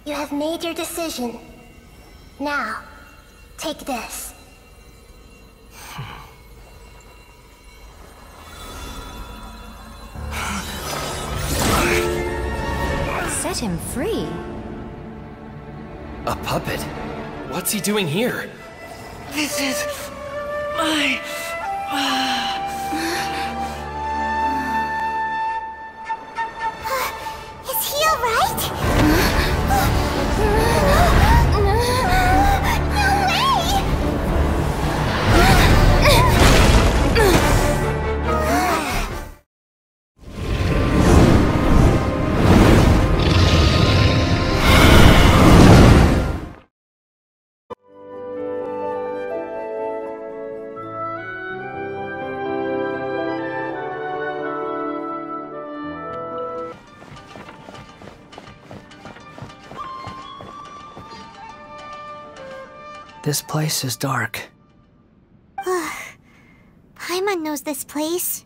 You have made your decision. Now, take this. Set him free. A puppet? What's he doing here? This is my... Is he alright? This place is dark. Paimon knows this place.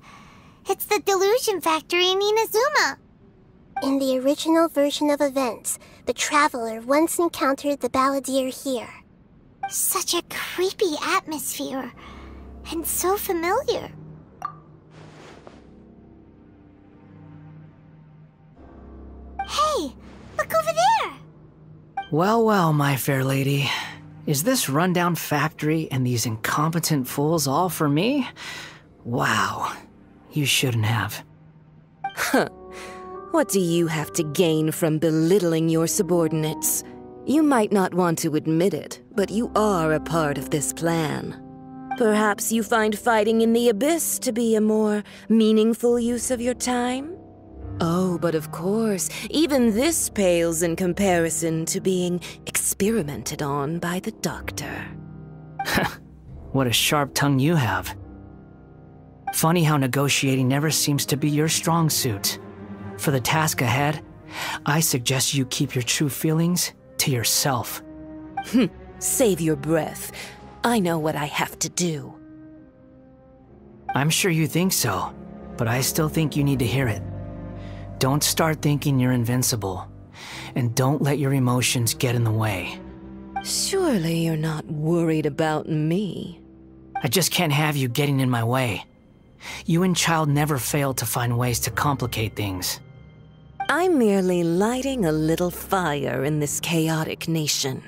It's the Delusion Factory in Inazuma. In the original version of events, the Traveler once encountered the Balladeer here. Such a creepy atmosphere, and so familiar. Hey, look over there! Well, well, my fair lady. Is this rundown factory and these incompetent fools all for me? Wow. You shouldn't have. Huh. What do you have to gain from belittling your subordinates? You might not want to admit it, but you are a part of this plan. Perhaps you find fighting in the Abyss to be a more meaningful use of your time? Oh, but of course, even this pales in comparison to being experimented on by the Doctor. What a sharp tongue you have. Funny how negotiating never seems to be your strong suit. For the task ahead, I suggest you keep your true feelings to yourself. Save your breath. I know what I have to do. I'm sure you think so, but I still think you need to hear it. Don't start thinking you're invincible, and don't let your emotions get in the way. Surely you're not worried about me. I just can't have you getting in my way. You and Child never fail to find ways to complicate things. I'm merely lighting a little fire in this chaotic nation.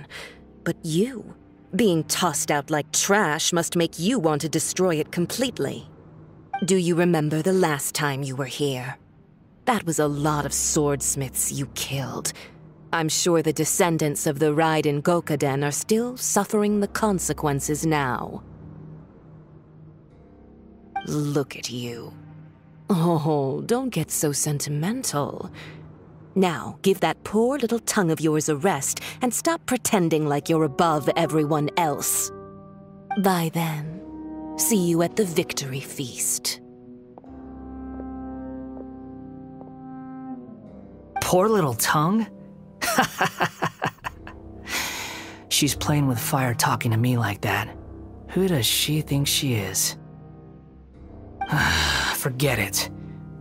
But you, being tossed out like trash, must make you want to destroy it completely. Do you remember the last time you were here? That was a lot of swordsmiths you killed. I'm sure the descendants of the Raiden Gokaden are still suffering the consequences now. Look at you. Oh, don't get so sentimental. Now, give that poor little tongue of yours a rest and stop pretending like you're above everyone else. Bye then. See you at the victory feast. Poor little tongue? She's playing with fire talking to me like that. Who does she think she is? Forget it.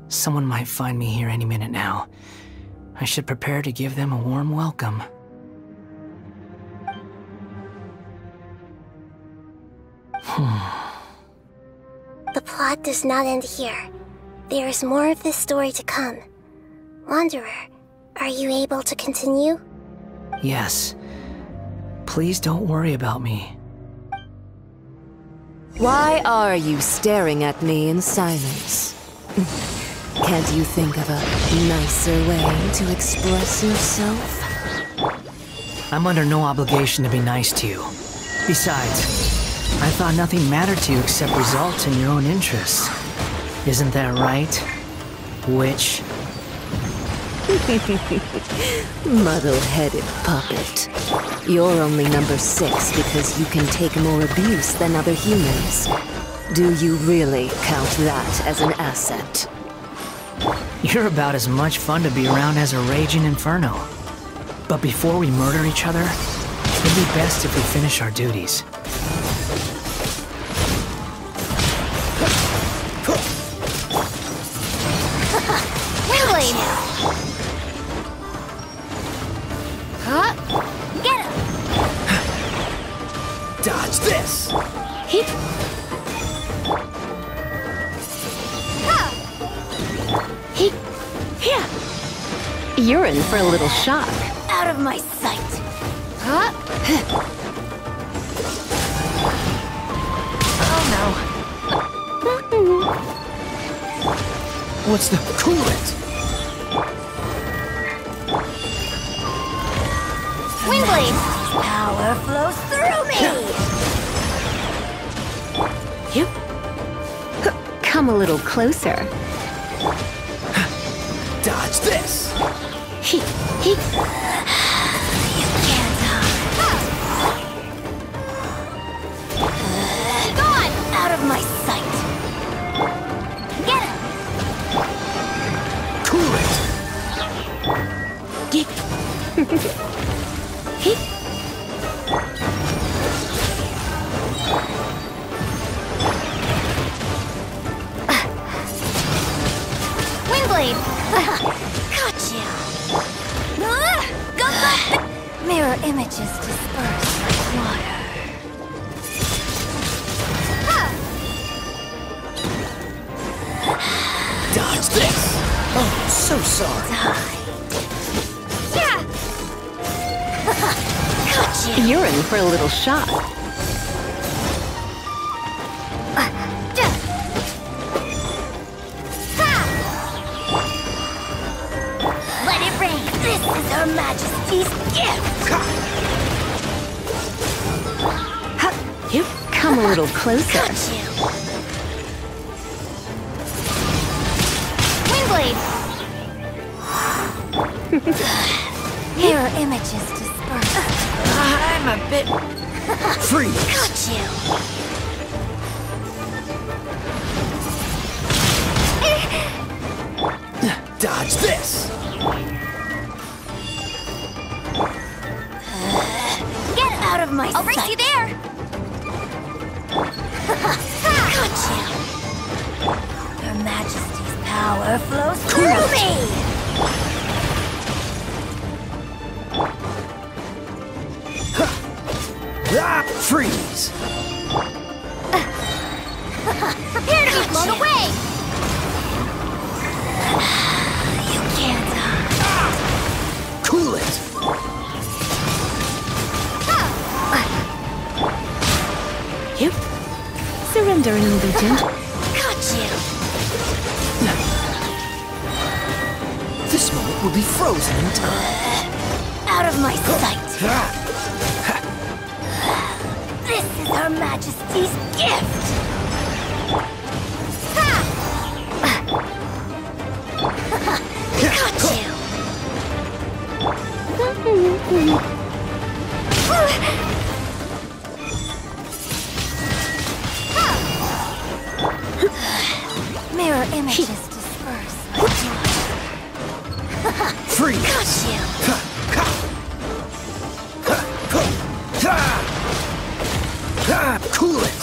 Someone might find me here any minute now. I should prepare to give them a warm welcome. The plot does not end here. There is more of this story to come. Wanderer, are you able to continue? Yes. Please don't worry about me. Why are you staring at me in silence? Can't you think of a nicer way to express yourself? I'm under no obligation to be nice to you. Besides, I thought nothing mattered to you except results in your own interests. Isn't that right, witch? Muddle-headed puppet. You're only number 6 because you can take more abuse than other humans. Do you really count that as an asset? You're about as much fun to be around as a raging inferno. But before we murder each other, it'd be best if we finish our duties. Really now? Huh? this! You're in for a little shock. Out of my sight. What's the coolant? Windblade! Power flows through me! Come a little closer. Dodge this! You can't Gone! Out of my sight! Get him! Coolant! Windblade! Got you! Go! Mirror images disperse like water. Dodge this! Oh, so sorry. Got you! You're in for a little shock. Let it rain! This is Her Majesty's gift! Come a little closer. Got you! Windblade! Mirror images disperse. I'm a bit... Freeze! Got you! Dodge this! Get out of my sight! I'll race you there! Got you! Her Majesty's power flows through me! Freeze! Prepare to be blown away! You can't... Cool it! Surrender an allegiance. Got you! This moment will be frozen in time. Out of my sight! This is Her Majesty's gift! Got you! Mirror images disperse like water. Freeze! Got you! Cool it!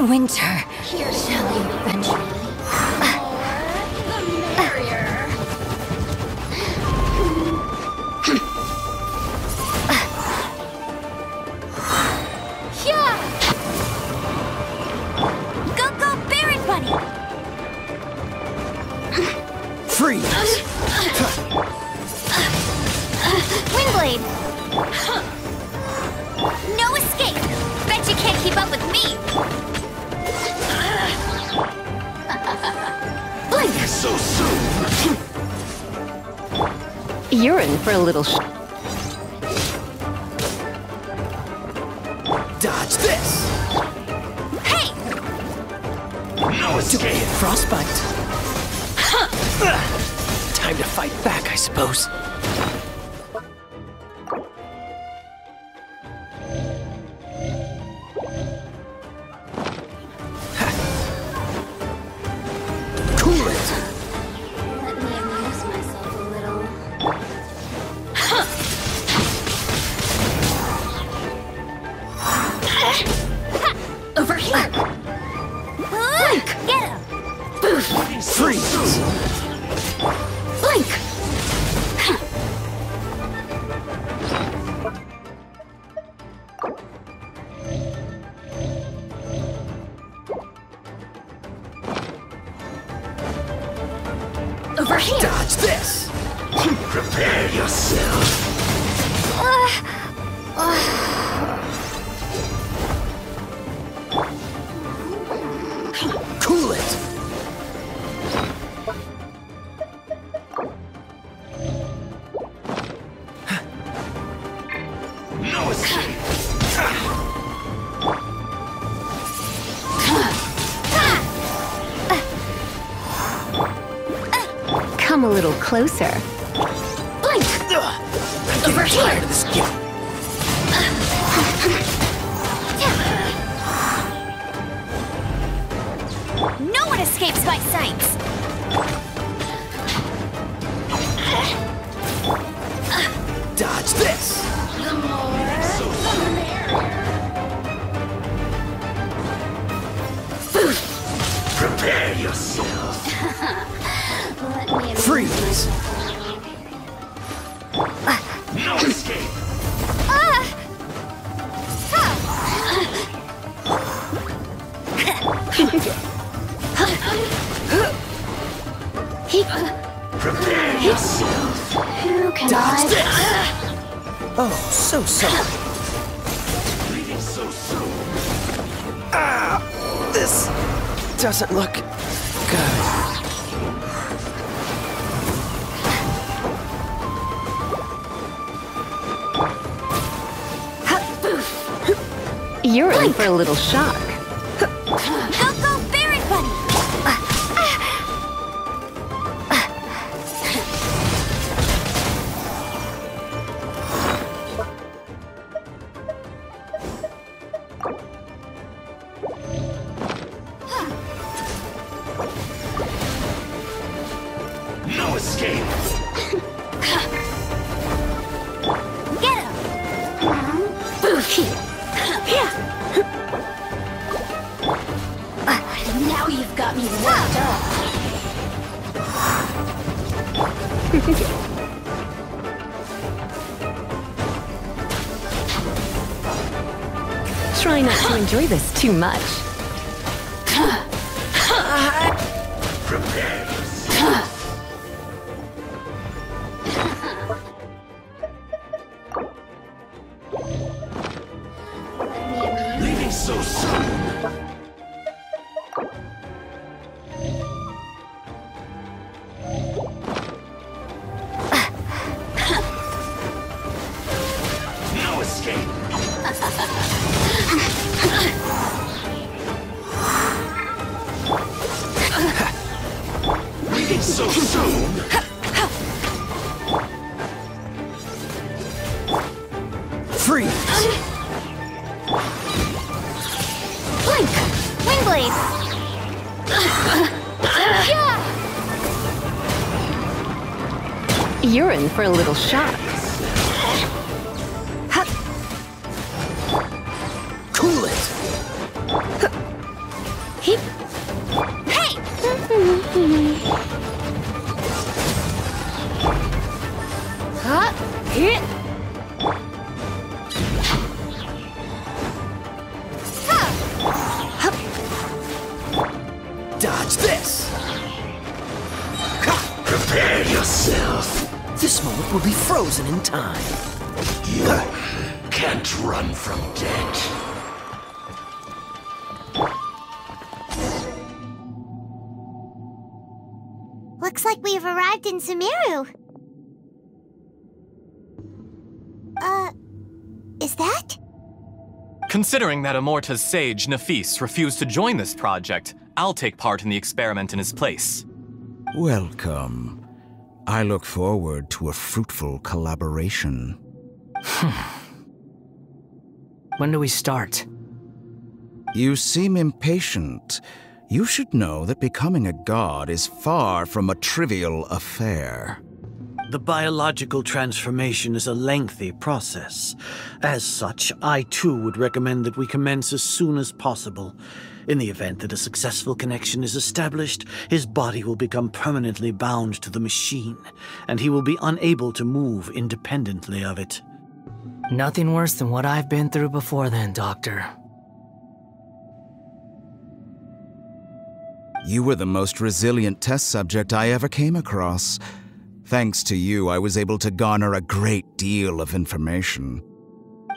Winter, here shall you eventually. Go, Baron Bunny! Freeze! Windblade! No escape! Bet you can't keep up with me! Blink! So soon! You're in for a little Dodge this! Hey! No escape! Frostbite! Time to fight back, I suppose. Let me amuse myself a little. Blink! Get him! Freeze! Blink! Over here! Dodge this! Prepare yourself. Cool it! No escape. Come a little closer. Blink! I'm getting tired of this game. No one escapes my sights! Dodge this! Prepare yourself. Freeze! No escape. Prepare yourself. Dodge this! Oh, so sorry. Leaving so soon. Ah! This doesn't look good. You're in for a little shock. Coco Berry Bunny! No escape. Get him! Now you've got me locked up. Try not to enjoy this too much. Prepare yourself. Leaving so soon. No escape. Leaving so soon. Freeze! Blink! Wingblade! You're in for a little shock. Cool it! Hey! Dodge this! Prepare yourself. This moment will be frozen in time. You can't run from death. Looks like we've arrived in Sumeru. Is that? Considering that Amorta's sage, Nafis, refused to join this project, I'll take part in the experiment in his place. Welcome. I look forward to a fruitful collaboration. When do we start? You seem impatient. You should know that becoming a god is far from a trivial affair. The biological transformation is a lengthy process. As such, I too would recommend that we commence as soon as possible. In the event that a successful connection is established, his body will become permanently bound to the machine, and he will be unable to move independently of it. Nothing worse than what I've been through before then, Doctor. You were the most resilient test subject I ever came across. Thanks to you, I was able to garner a great deal of information.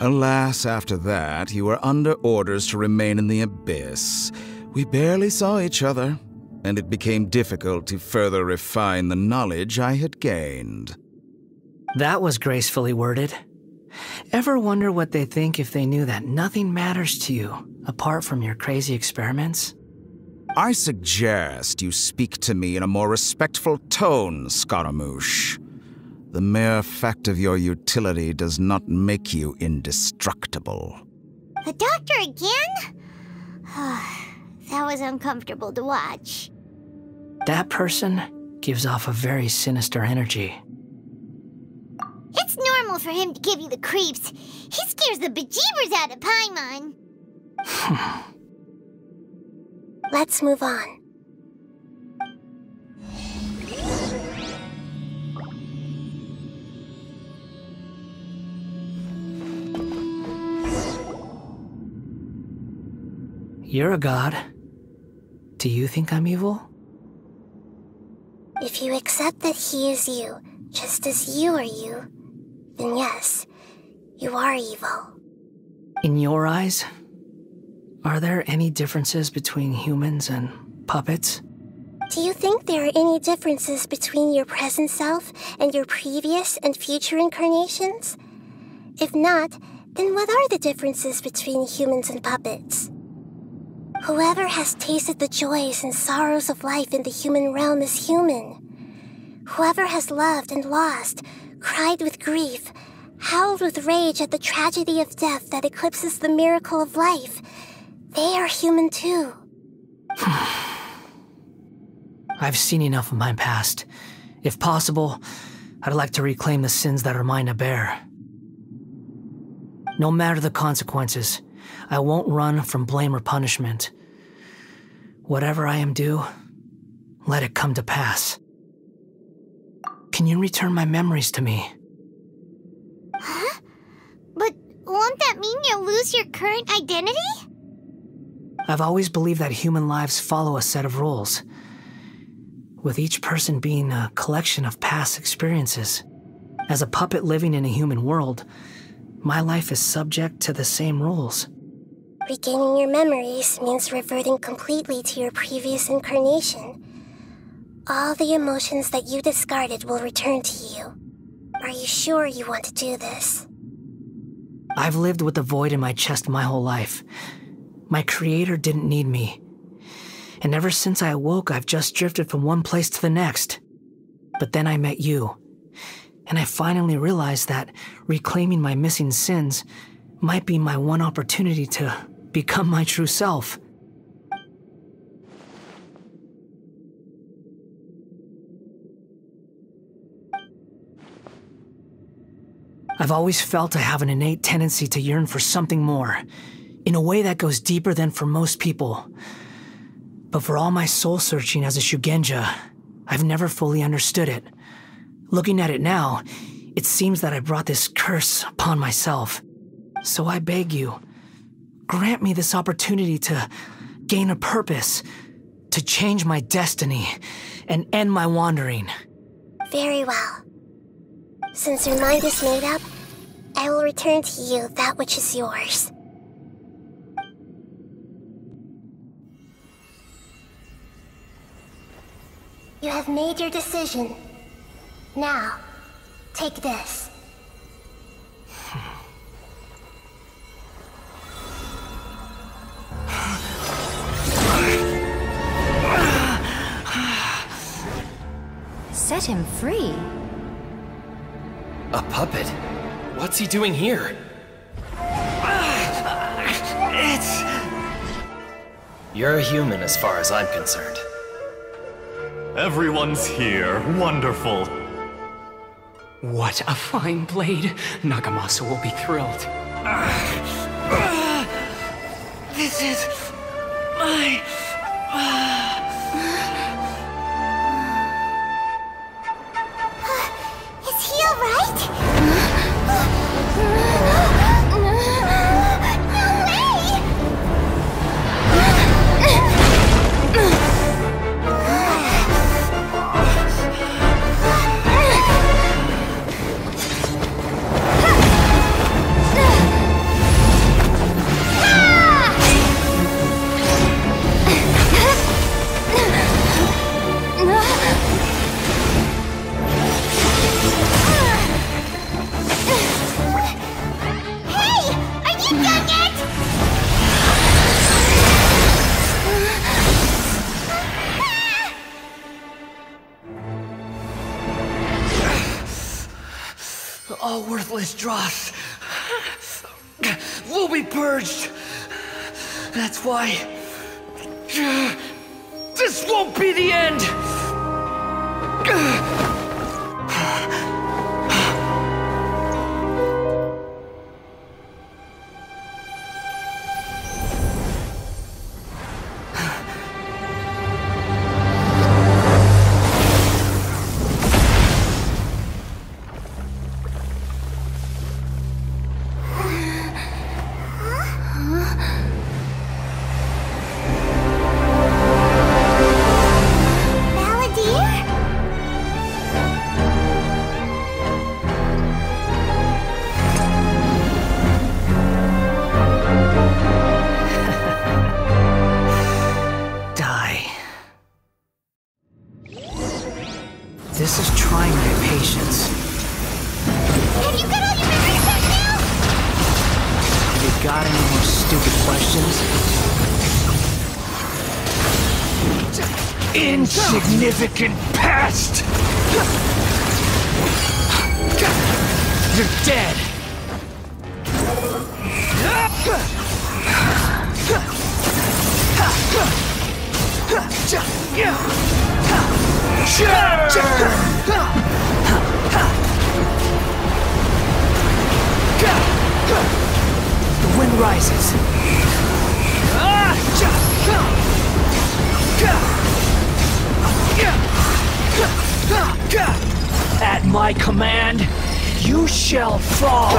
Alas, after that, you were under orders to remain in the Abyss. We barely saw each other, and it became difficult to further refine the knowledge I had gained. That was gracefully worded. Ever wonder what they think if they knew that nothing matters to you, apart from your crazy experiments? I suggest you speak to me in a more respectful tone, Scaramouche. The mere fact of your utility does not make you indestructible. The doctor again? That was uncomfortable to watch. That person gives off a very sinister energy. It's normal for him to give you the creeps. He scares the bejeebers out of Paimon. Let's move on. You're a god. Do you think I'm evil? If you accept that he is you, just as you are you, then yes, you are evil. In your eyes, are there any differences between humans and puppets? Do you think there are any differences between your present self and your previous and future incarnations? If not, then what are the differences between humans and puppets? Whoever has tasted the joys and sorrows of life in the human realm is human. Whoever has loved and lost, cried with grief, howled with rage at the tragedy of death that eclipses the miracle of life, they are human too. I've seen enough of my past. If possible, I'd like to reclaim the sins that are mine to bear. No matter the consequences, I won't run from blame or punishment. Whatever I am due, let it come to pass. Can you return my memories to me? Huh? But won't that mean you'll lose your current identity? I've always believed that human lives follow a set of rules, with each person being a collection of past experiences. As a puppet living in a human world, my life is subject to the same rules. Regaining your memories means reverting completely to your previous incarnation. All the emotions that you discarded will return to you. Are you sure you want to do this? I've lived with the void in my chest my whole life. My creator didn't need me. And ever since I awoke, I've just drifted from one place to the next. But then I met you. And I finally realized that reclaiming my missing sins might be my one opportunity to become my true self. I've always felt I have an innate tendency to yearn for something more, in a way that goes deeper than for most people. But for all my soul-searching as a Shugenja, I've never fully understood it. Looking at it now, it seems that I brought this curse upon myself. So I beg you, grant me this opportunity to gain a purpose, to change my destiny, and end my wandering. Very well. Since your mind is made up, I will return to you that which is yours. You have made your decision. Now, take this. Set him free. A puppet? What's he doing here? You're a human as far as I'm concerned. Everyone's here. Wonderful. What a fine blade. Nagamasa will be thrilled. This is Is he alright? No way! All worthless dross will be purged. That's why this won't be the end. This is trying my patience. Have you got all your memories back now? Have you got any more stupid questions? Insignificant past! You're dead! The wind rises. At my command, you shall fall!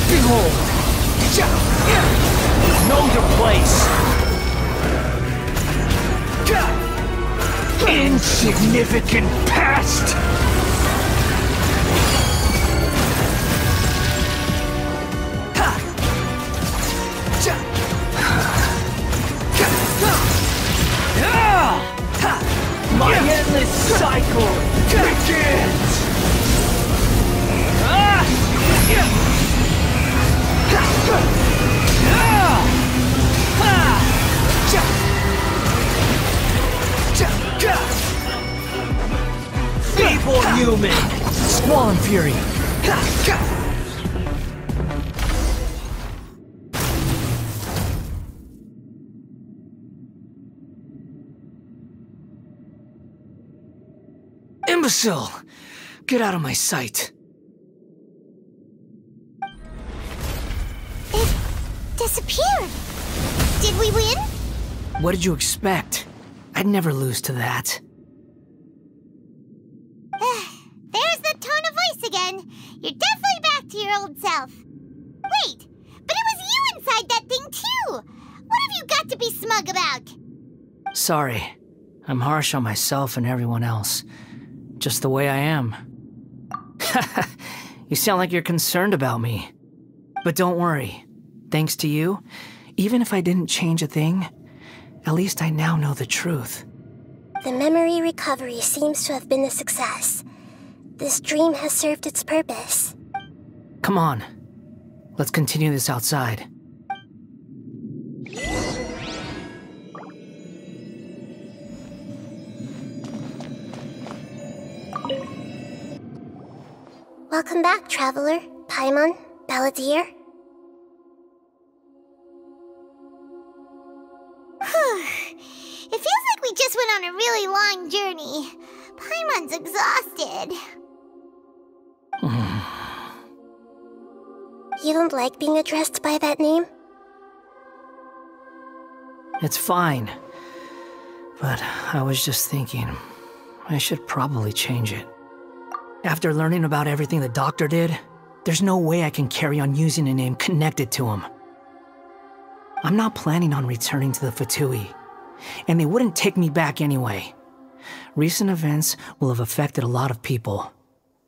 Behold! Know your place! Insignificant past! My endless cycle begins! Feeble human! Squall and Fury! Imbecile! Get out of my sight. It disappeared. Did we win? What did you expect? I'd never lose to that. There's the tone of voice again. You're definitely back to your old self. Wait, but it was you inside that thing too. What have you got to be smug about? Sorry. I'm harsh on myself and everyone else. Just the way I am. You sound like you're concerned about me. But don't worry. Thanks to you, even if I didn't change a thing, at least I now know the truth. The memory recovery seems to have been a success. This dream has served its purpose. Come on. Let's continue this outside. Welcome back, Traveler, Paimon, Balladeer. It feels like we just went on a really long journey. Paimon's exhausted. You don't like being addressed by that name? It's fine. But I was just thinking, I should probably change it. After learning about everything the doctor did, there's no way I can carry on using a name connected to him. I'm not planning on returning to the Fatui, and they wouldn't take me back anyway. Recent events will have affected a lot of people,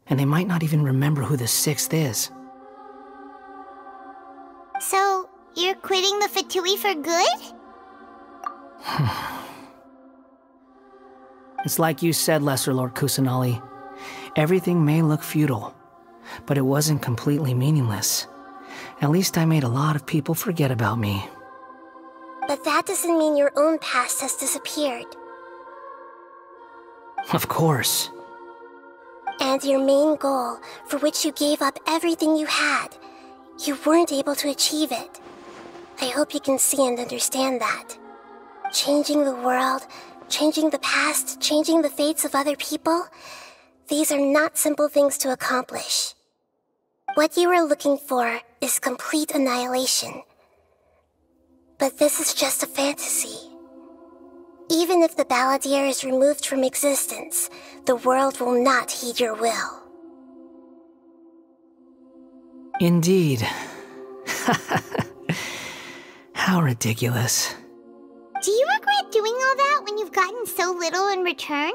and they might not even remember who the Sixth is. So, you're quitting the Fatui for good? It's like you said, Lesser Lord Kusanali. Everything may look futile, but it wasn't completely meaningless. At least I made a lot of people forget about me. But that doesn't mean your own past has disappeared. Of course. And your main goal, for which you gave up everything you had, you weren't able to achieve it. I hope you can see and understand that. Changing the world, changing the past, changing the fates of other people, these are not simple things to accomplish. What you are looking for is complete annihilation. But this is just a fantasy. Even if the Balladeer is removed from existence, the world will not heed your will. Indeed. How ridiculous. Do you regret doing all that when you've gotten so little in return?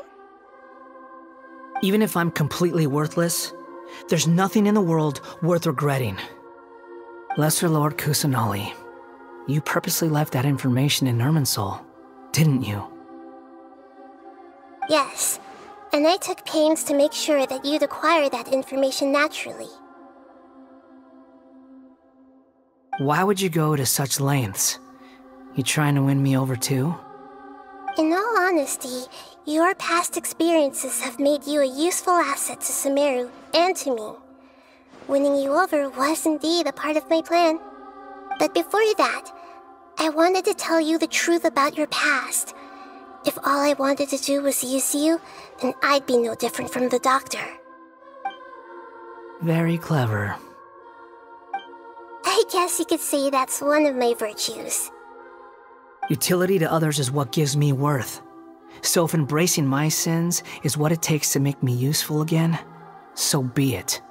Even if I'm completely worthless, there's nothing in the world worth regretting. Lesser Lord Kusanali, you purposely left that information in Irminsul, didn't you? Yes, and I took pains to make sure that you'd acquire that information naturally. Why would you go to such lengths? You trying to win me over too? In all honesty, your past experiences have made you a useful asset to Sumeru and to me. Winning you over was indeed a part of my plan. But before that, I wanted to tell you the truth about your past. If all I wanted to do was use you, then I'd be no different from the doctor. Very clever. I guess you could say that's one of my virtues. Utility to others is what gives me worth. So if embracing my sins is what it takes to make me useful again, so be it.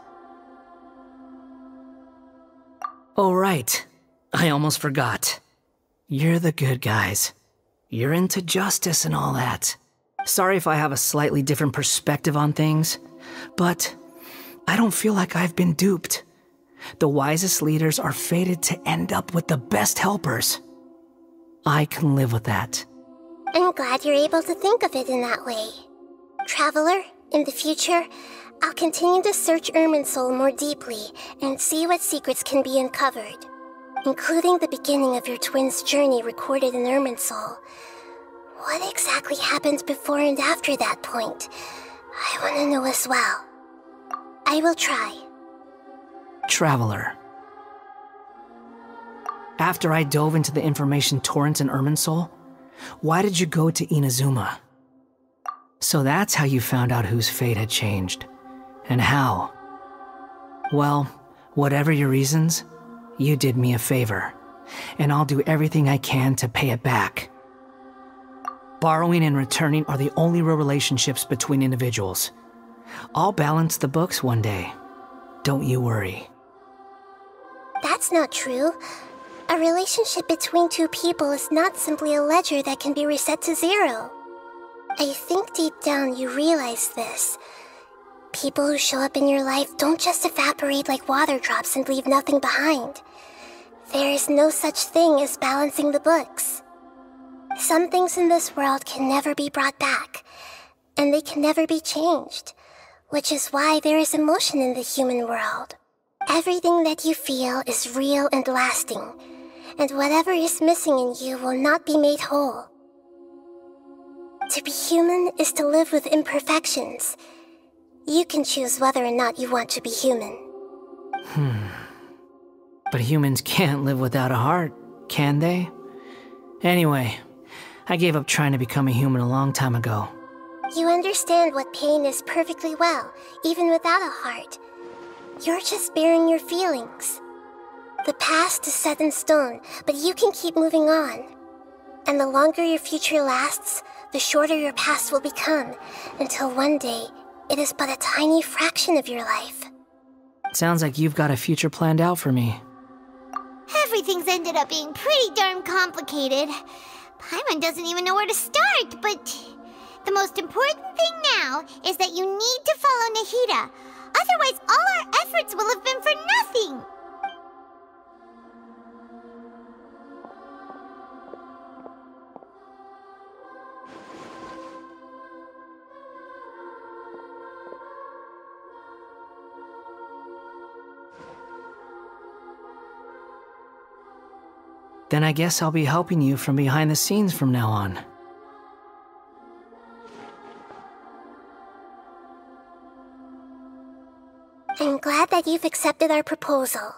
Oh right, I almost forgot. You're the good guys. You're into justice and all that. Sorry if I have a slightly different perspective on things, but I don't feel like I've been duped. The wisest leaders are fated to end up with the best helpers. I can live with that. I'm glad you're able to think of it in that way. Traveler, in the future, I'll continue to search Irminsul more deeply and see what secrets can be uncovered, including the beginning of your twins' journey recorded in Irminsul. What exactly happened before and after that point? I want to know as well. I will try. Traveler. After I dove into the information torrent in Irminsul, why did you go to Inazuma? So that's how you found out whose fate had changed. And how. Well, whatever your reasons, you did me a favor, and I'll do everything I can to pay it back. Borrowing and returning are the only real relationships between individuals. I'll balance the books one day. Don't you worry. That's not true. A relationship between two people is not simply a ledger that can be reset to zero. I think deep down you realize this. People who show up in your life don't just evaporate like water drops and leave nothing behind. There is no such thing as balancing the books. Some things in this world can never be brought back, and they can never be changed, which is why there is emotion in the human world. Everything that you feel is real and lasting, and whatever is missing in you will not be made whole. To be human is to live with imperfections. You can choose whether or not you want to be human. But humans can't live without a heart, can they? Anyway, I gave up trying to become a human a long time ago. You understand what pain is perfectly well, even without a heart. You're just bearing your feelings. The past is set in stone, but you can keep moving on. And the longer your future lasts, the shorter your past will become, until one day, it is but a tiny fraction of your life. Sounds like you've got a future planned out for me. Everything's ended up being pretty darn complicated. Paimon doesn't even know where to start, but the most important thing now is that you need to follow Nahida. Otherwise, all our efforts will have been for nothing. Then I guess I'll be helping you from behind the scenes from now on. I'm glad that you've accepted our proposal.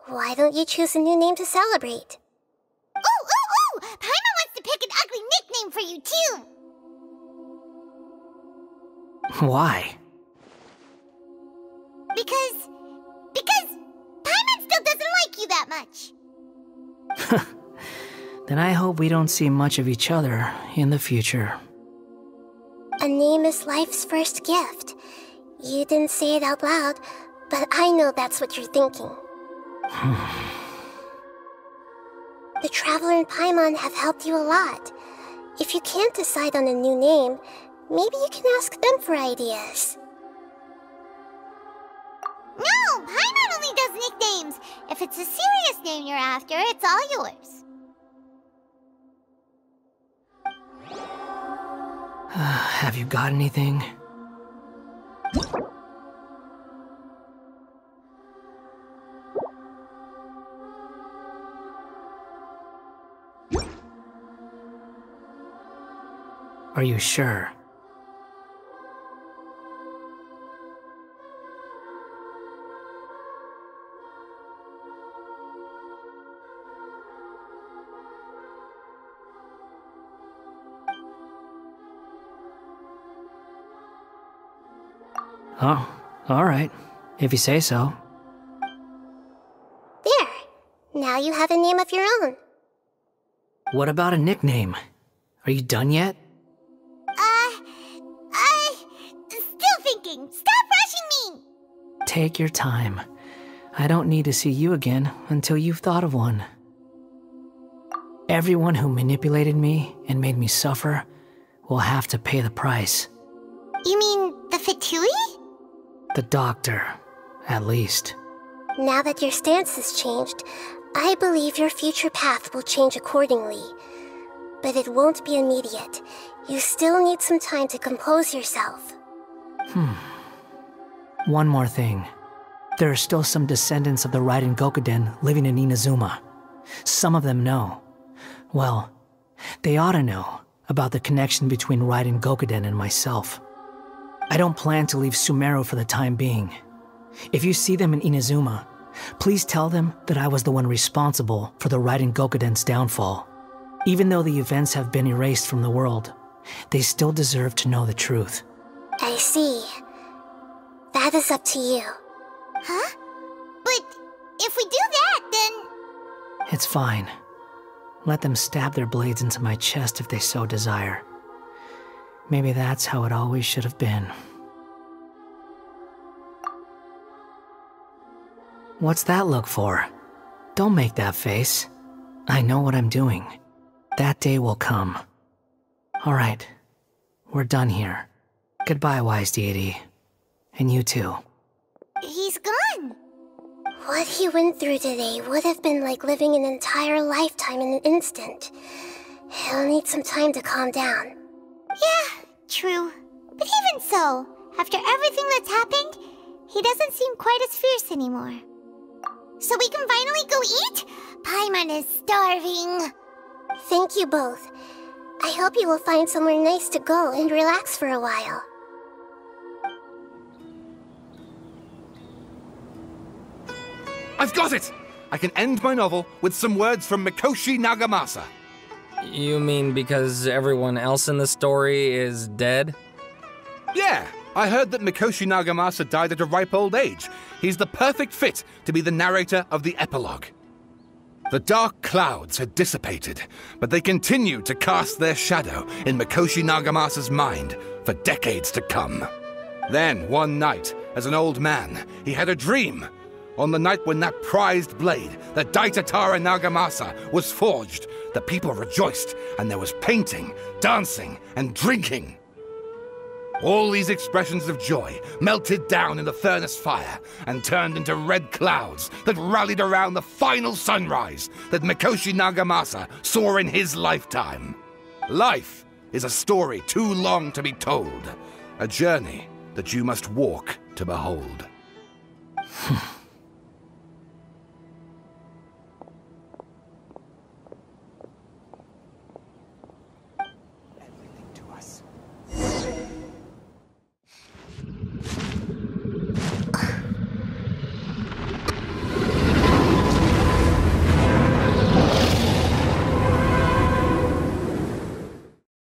Why don't you choose a new name to celebrate? Ooh! Paimon wants to pick an ugly nickname for you, too! Why? Because Paimon still doesn't like you that much. Then I hope we don't see much of each other in the future. A name is life's first gift. You didn't say it out loud, but I know that's what you're thinking. The Traveler and Paimon have helped you a lot. If you can't decide on a new name, maybe you can ask them for ideas. No! Paimon only does nicknames! If it's a serious name you're after, it's all yours. Have you got anything? Are you sure? Oh, all right. If you say so. There. Now you have a name of your own. What about a nickname? Are you done yet? Still thinking. Stop rushing me! Take your time. I don't need to see you again until you've thought of one. Everyone who manipulated me and made me suffer will have to pay the price. You mean the Fatui? The doctor, at least. Now that your stance has changed, I believe your future path will change accordingly. But it won't be immediate. You still need some time to compose yourself. One more thing. There are still some descendants of the Raiden Gokuden living in Inazuma. Some of them know. Well, they ought to know about the connection between Raiden Gokuden and myself. I don't plan to leave Sumeru for the time being. If you see them in Inazuma, please tell them that I was the one responsible for the Raiden Gokuden's downfall. Even though the events have been erased from the world, they still deserve to know the truth. I see. That is up to you. Huh? But if we do that, then... It's fine. Let them stab their blades into my chest if they so desire. Maybe that's how it always should have been. What's that look for? Don't make that face. I know what I'm doing. That day will come. Alright, we're done here. Goodbye, wise deity. And you too. He's gone! What he went through today would have been like living an entire lifetime in an instant. He'll need some time to calm down. Yeah, true. But even so, after everything that's happened, he doesn't seem quite as fierce anymore. So we can finally go eat? Paimon is starving. Thank you both. I hope you will find somewhere nice to go and relax for a while. I've got it! I can end my novel with some words from Mikoshi Nagamasa. You mean because everyone else in the story is dead? Yeah, I heard that Mikoshi Nagamasa died at a ripe old age. He's the perfect fit to be the narrator of the epilogue. The dark clouds had dissipated, but they continued to cast their shadow in Mikoshi Nagamasa's mind for decades to come. Then, one night, as an old man, he had a dream. On the night when that prized blade, the Daitatara Nagamasa, was forged, the people rejoiced, and there was painting, dancing, and drinking. All these expressions of joy melted down in the furnace fire and turned into red clouds that rallied around the final sunrise that Mikoshi Nagamasa saw in his lifetime. Life is a story too long to be told, a journey that you must walk to behold.